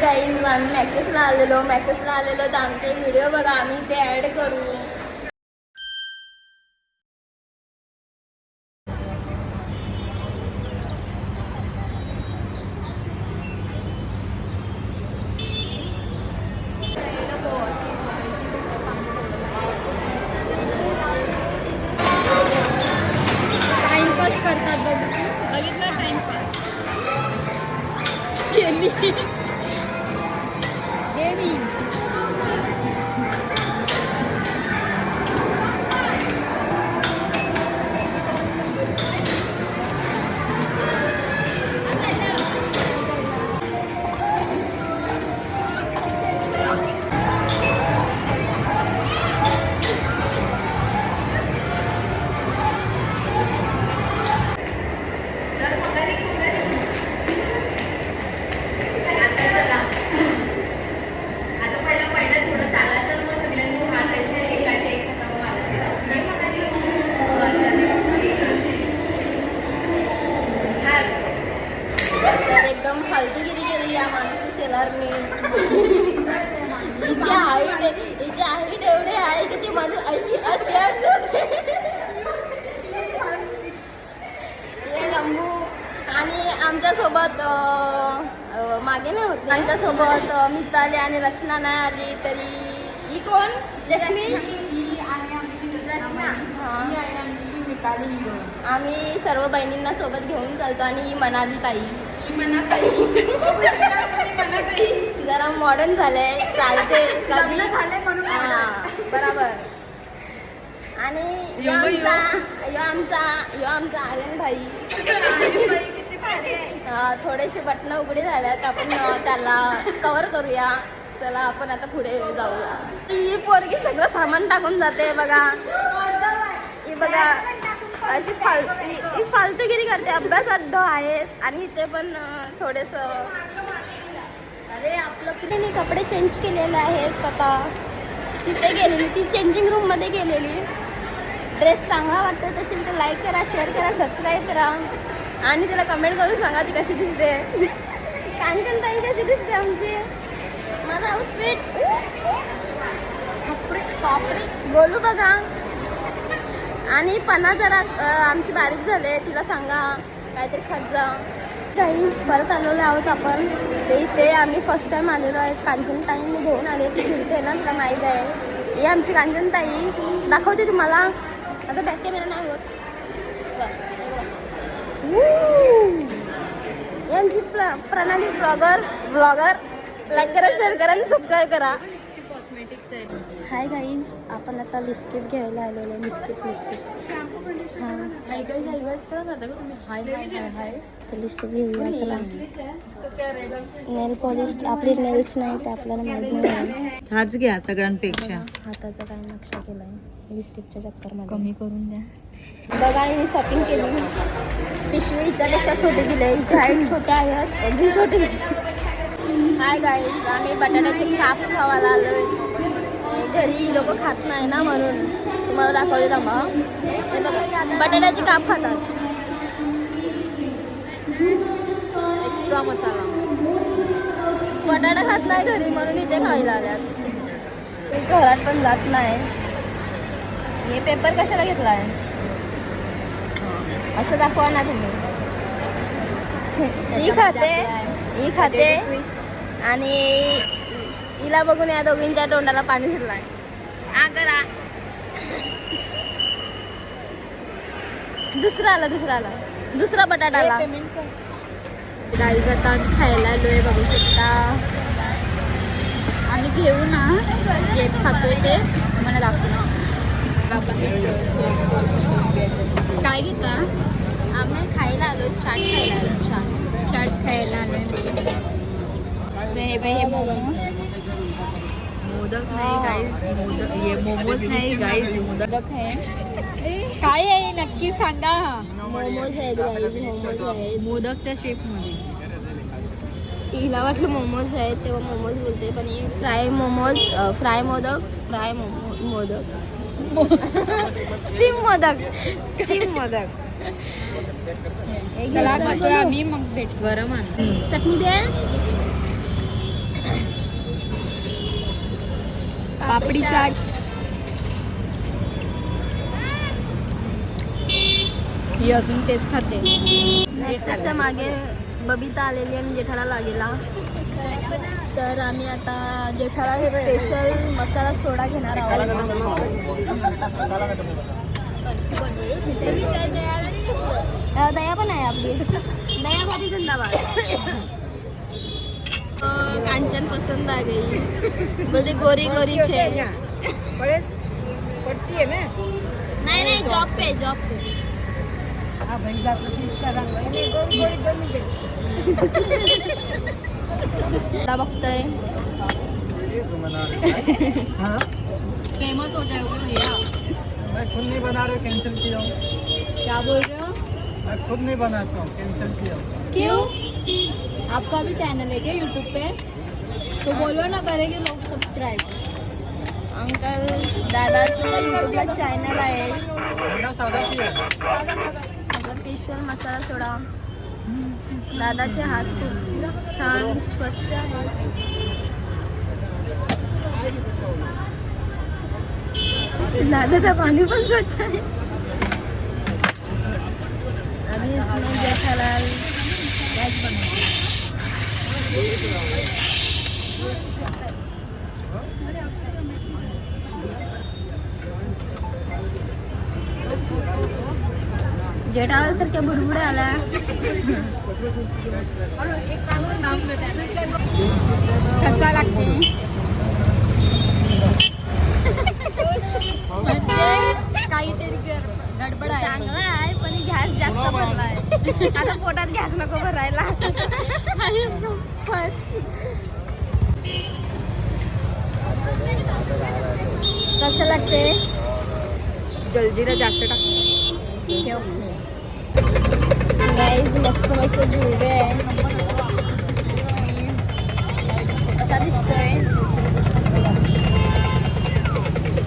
Guys आम्ही मॅक्सेसला आलेलो तर आमचे व्हिडिओ बघा आम्ही ते ॲड करू. टाइमपास करतात बघितलं टाइमपास केली गेमिंग. एकदम फालतूगिरी केली या माणूस शेलारने. हिची हाईट एवढी आहे की ती माणूस अशी रंबू. आणि आमच्यासोबत मागे नाही होत, आमच्यासोबत मिताली आणि रचना नाही आली तरी. ही कोण? चष्मीश. आम्ही सर्व बहिणींना सोबत घेऊन चालतो. आणि ही मनाली ताई जरा मॉडर्न झालंय, चालते कधी झाले म्हणून बरोबर. आणि यो आमचा आर्यन भाई. थोडेसे बटणं उघडे झाल्यात, आपण त्याला कव्हर करूया. चला आपण आता पुढे जाऊया. ती पोरगी सगळं सामान टाकून जाते बघा. ही बघा अशी फालतूगिरी करते. अभ्यासात आहेत आणि इथे पण थोडंसं. अरे आपलं तिने कपडे चेंज केलेले आहेत आता. तिथे गेलेली, ती चेंजिंग रूममध्ये गेलेली. ड्रेस चांगला वाटतो तशी तर लाईक करा, शेअर करा, सबस्क्राईब करा आणि तिला कमेंट करून सांगा ती कशी दिसते. कांचन ताई कशी दिसते आमची. माझा आउटफिट छपरी गोलू बघा. आणि पन्हा जरा आमची बारीक झाले, तिला सांगा काहीतरी खात जा. काहीच परत आलेलो आहोत आपण. ते आम्ही फर्स्ट टाइम आलेलो आहे. कांचनताईंनी घेऊन आले, ती फिरते ना, तिला माहीत आहे. ही आमची कांचनताई दाखवते तुम्हाला. आता बॅक कॅमेरा नाही होत. ही आमची प्रणाली ब्लॉगर. लाईक करा, शेअर करा आणि सबस्क्राईब करा. हाय गाईज, आपण आता लिपस्टिक घ्यायला आलेलो आहे. लिपस्टिक हां हाय गाईज तर लिपस्टिक घेऊया. चला. नेल पॉलिश आपली नेल्स नाही ते आपल्याला माहीत नाही. हाच घ्या सगळ्यांपेक्षा. हाताचा काय नक्षा केला आहे लिपस्टिकच्या चक्करमध्ये. कमी करून द्या. बघा ही शॉपिंग केली. पिशवी हिच्यापेक्षा छोटी दिली. हिच्या हाईट छोट्या आहेत, अजून छोटी दिली. हाय गाईज, आम्ही बटाट्याचे काप खावायला आलोय. घरी लोक खात नाही ना म्हणून तुम्हाला दाखवले ना. मग बटाट्याचे काप खातात. एक्स्ट्रा मसाला. बटाटा खात नाही घरी म्हणून इथे खायला आल्यात. ते घरात पण जात नाही. हे पेपर कशाला घेतलाय असं दाखवा ना तुम्ही. ही खाते आणि हिला बघून या दोघींच्या तोंडाला पाणी सुटलाय. दुसरा बटाटा आला. गाईज आता आम्ही खायला आलोय, बघू शकता. आम्ही घेऊ ना जे खातोय ते मला दाखवू. काय घेता? आम्ही खायला आलो, चाट खायला आलोय. हे मोदक नाही गाईज, हे मोमोज नाही गाईज, मोदक आहे. काय आहे नक्की सांगा. मोमोज आहेत गाईज, मोमोज आहेत मोदकच्या शेप मध्ये. हिला वाटलं मोमोज आहेत तेव्हा मोमोज बोलते, पण हे fry momos, fry modak steam modak. आम्ही मग भेट गरम. चटणी दे. पापडी चाट. ही अजून टेस्ट खाते. त्याच्या मागे बबिता आलेली आणि जेठाला लागेला. तर आम्ही आता जेठाला स्पेशल मसाला सोडा घेणार आहोत. दया पण आहे आपली. दया भाभी जिंदाबाद. कांचन पसंद आ गई. बोलते गोरी गोरी छे. नहीं नहीं जॉब पे बघतोय. फेमस हो जाओगे भैया. मैं खुद नहीं बना रहा हूँ, कैंसिल किया हूँ. क्या बोल रहे हो? मैं खुद नहीं बनाता हूँ, कैंसिल किया हूँ. क्यों? आपका भी चैनल है क्या यूट्यूब पे? तो बोलो ना, करेंगे लोग सब्सक्राइब. अंकल दादाचं यूट्यूबला चॅनल आहे. मेरा सादा चाहिए. स्पेशल मसाला सोडा. दादाचे हात खूप छान स्वच्छ आहेत. दादाचं पाणी पण स्वच्छ आहे. अभी इसमें जेठालाल गॅस बनवतो. जेठालाल सारख्या बुडबुडे आला. कसा लागते? म्हणजे काहीतरी गडबड आहे. चांगला आहे पण गॅस जास्त भरलाय. आता पोटात गॅस नको भरायला. कसं लागते? जलजीरा जास्त टाक. गाईज मस्त मस्त झुरबे आहे. कसा दिसतोय?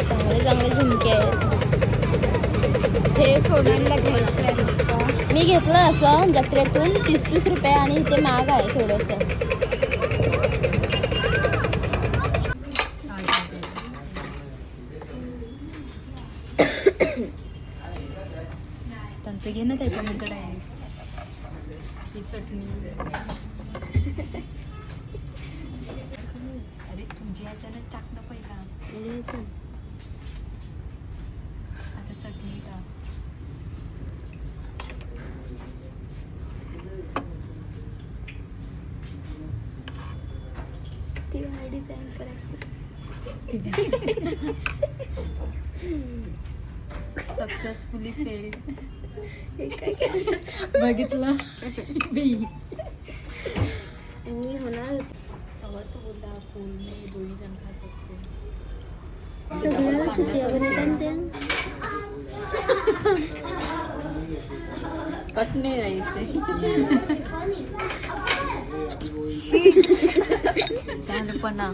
चांगले चांगले झुमके आहेत. हे सोनालीला घ्यायचं आहे. मी घेतलं असं जत्रेतून 30-30 रुपये आणि ते महाग आहे थोडंसं. त्यांचं घे ना त्याच्यामध्ये डायरेक्ट ही चटणी. अरे तुझी ह्याच्यानंच टाक ना पहिला. आता चटणी टाक. Successfully failed. बघितलं मी होणार. समस्त बोलता फूल में 2 ही जण खा सकते. सगळ्याला चुकी कट नाही राहायचे. लहानपणा.